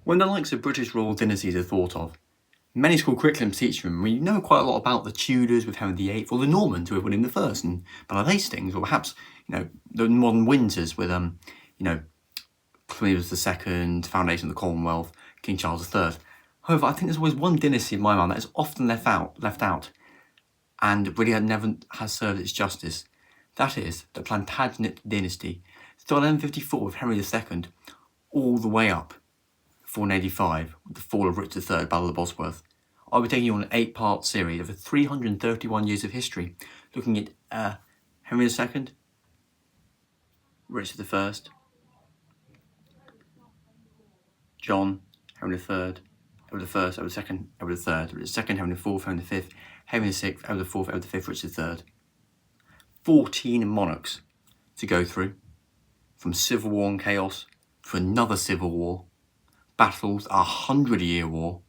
When the likes of British royal dynasties are thought of, many school curriculums teach them. We know quite a lot about the Tudors with Henry VIII, or the Normans with William I and Ballard Hastings, or perhaps the modern Windsors with Queen Elizabeth II, foundation of the Commonwealth, King Charles III. However, I think there's always one dynasty in my mind that is often left out, and really never has served its justice. That is the Plantagenet Dynasty, started in 1154 with Henry II, all the way up 485 with the fall of Richard III, Battle of Bosworth. I'll be taking you on an 8-part series over 331 years of history, looking at Henry II, Richard I, John, Henry III, Edward I, Edward II, Edward III, Richard II, Henry IV, Henry V, Henry VI, Edward IV, Edward V, Richard III. 14 monarchs to go through, from civil war and chaos to another civil war, battles, 100-year war,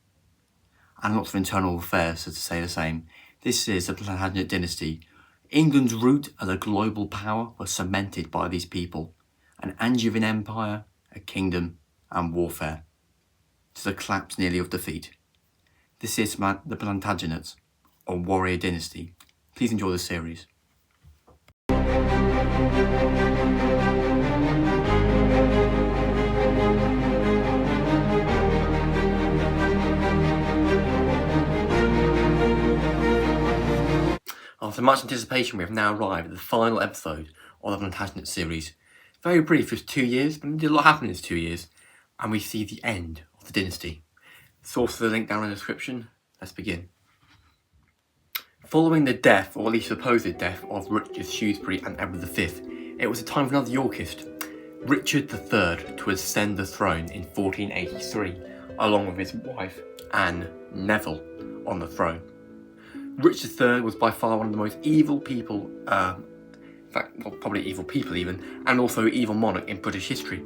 and lots of internal affairs, so to say the same. This is the Plantagenet Dynasty. England's root as a global power was cemented by these people. An Angevin empire, a kingdom, and warfare, to the collapse nearly of defeat. This is the Plantagenets, a warrior dynasty. Please enjoy the series. After much anticipation, we have now arrived at the final episode of the Plantagenet series. Very brief, just 2 years, but a lot happened in these 2 years, and we see the end of the dynasty. Source of the link down in the description. Let's begin. Following the death, or at least supposed death, of Richard Shrewsbury and Edward V, it was a time for another Yorkist, Richard III, to ascend the throne in 1483, along with his wife, Anne Neville, on the throne. Richard III was by far one of the most evil people, in fact, well, probably evil people even, and also evil monarch in British history.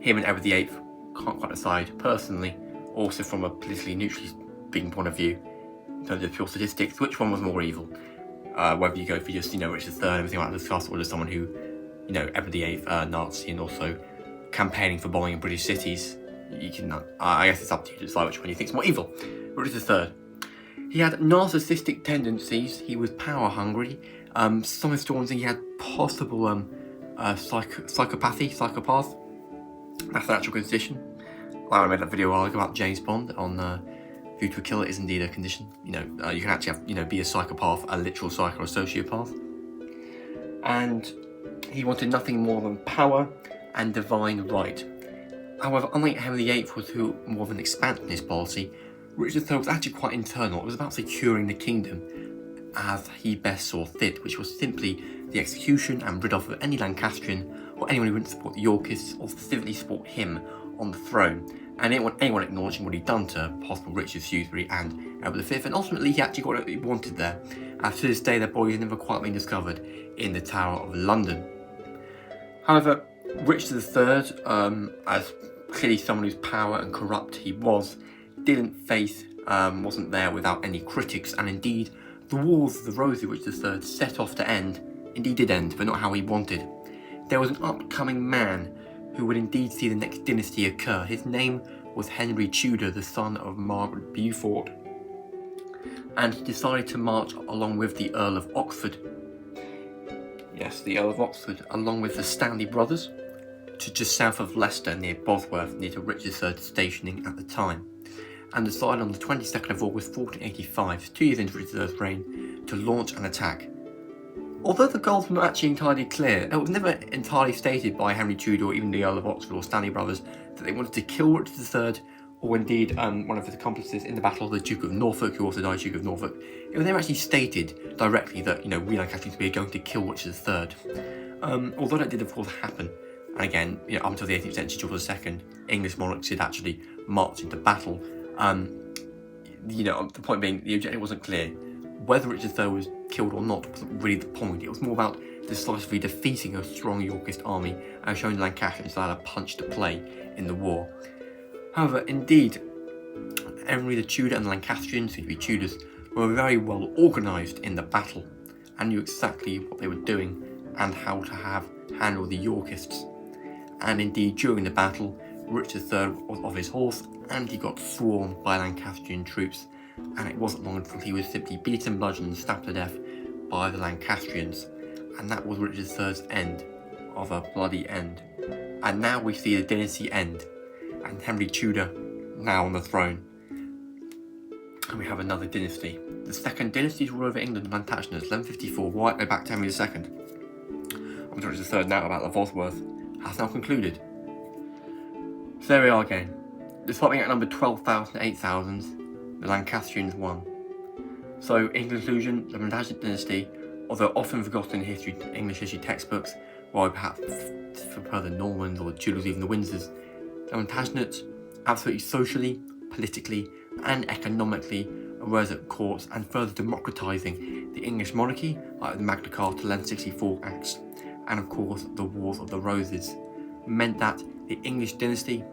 Him and Edward VIII can't quite decide personally, also from a politically neutrally speaking point of view, in terms of pure statistics, which one was more evil. Whether you go for just, Richard III and everything like that discussed, or just someone who, Edward VIII, Nazi, and also campaigning for bombing in British cities. You can, I guess it's up to you to decide which one you think is more evil. Richard III. He had narcissistic tendencies, he was power hungry, some historians think he had possible psychopathy, psychopath. That's the actual condition. I made that video a while ago about James Bond on View to a Killer is indeed a condition. You can actually have, be a psychopath, a literal psycho or sociopath. And he wanted nothing more than power and divine right. However, unlike Henry VIII, who more of an expansionist policy, Richard III was actually quite internal. It was about securing the kingdom as he best saw fit, which was simply the execution and rid off of any Lancastrian or anyone who wouldn't support the Yorkists or specifically support him on the throne, and anyone acknowledging what he'd done to possible Richard Shrewsbury and Edward V, and ultimately he actually got what he wanted there, as to this day their bodies have never quite been discovered in the Tower of London. However, Richard III, as clearly someone whose power and corrupt he was, wasn't there without any critics, and indeed the Wars of the Rosy which the Third set off to end, indeed did end, but not how he wanted. There was an upcoming man who would indeed see the next dynasty occur. His name was Henry Tudor, the son of Margaret Beaufort, and he decided to march along with the Earl of Oxford. Yes, the Earl of Oxford, along with the Stanley brothers, to just south of Leicester near Bosworth, near to Richard III's stationing at the time, and decided on the 22nd of August 1485, 2 years into Richard III's reign, to launch an attack. Although the goals were not actually entirely clear, it was never entirely stated by Henry Tudor or even the Earl of Oxford or Stanley brothers that they wanted to kill Richard III, or indeed one of his accomplices in the battle, the Duke of Norfolk, who also died Duke of Norfolk. It was never actually stated directly that, we Lancastrians were going to kill Richard III. Although that did of course happen, and again, up until the 18th century, George II, English monarchs did actually march into battle. The point being, the objective wasn't clear. Whether Richard III was killed or not wasn't really the point. It was more about decisively defeating a strong Yorkist army and showing the Lancastrians they had a punch to play in the war. However, indeed, Henry the Tudor and the Lancastrians, who to be Tudors, were very well organised in the battle and knew exactly what they were doing and how to handle the Yorkists. And indeed, during the battle, Richard III was off his horse and he got swarmed by Lancastrian troops, and it wasn't long until he was simply beaten, bludgeoned and stabbed to death by the Lancastrians, and that was Richard III's end of a bloody end. And now we see the dynasty end, and Henry Tudor now on the throne. And we have another dynasty. The second dynasty to rule over England, the Plantagenets, 1154, right way back to Henry II. I'm Richard III now about the Bosworth, has now concluded. So there we are again. Despite being at number 12,000 to 8,000, the Lancastrians won. So in conclusion, the Plantagenet Dynasty, although often forgotten in English history textbooks, while perhaps for the Normans or the Tudors, even the Windsors, the Plantagenets absolutely socially, politically and economically arose at courts and further democratising the English monarchy, like the Magna Carta 1164 Acts, and of course the Wars of the Roses, meant that the English dynasty,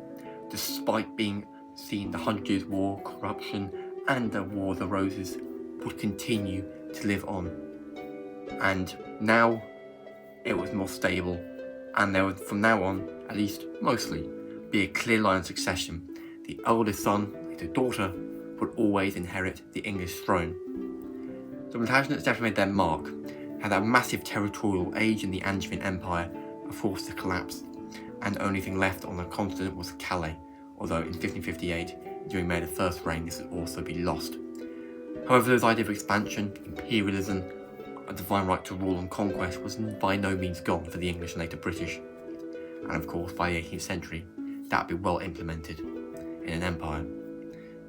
despite being seen the 100 Years' War, corruption and the War of the Roses, would continue to live on. And now it was more stable, and there would from now on, at least mostly, be a clear line of succession. The eldest son, the daughter, would always inherit the English throne. The Plantagenets definitely made their mark, had that massive territorial age in the Angevin Empire, a forced to collapse, and the only thing left on the continent was Calais, although in 1558, during Mary I's reign, this would also be lost. However, those ideas of expansion, imperialism, a divine right to rule and conquest was by no means gone for the English and later British. And of course, by the 18th century, that would be well implemented in an empire.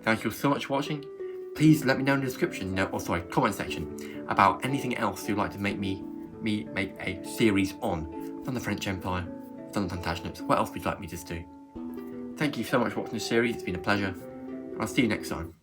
Thank you so much for watching. Please let me know in the description, comment section, about anything else you'd like to make me make a series on. I've done the French Empire, I've done the Plantagenets, what else would you like me to do? Thank you so much for watching this series, it's been a pleasure, and I'll see you next time.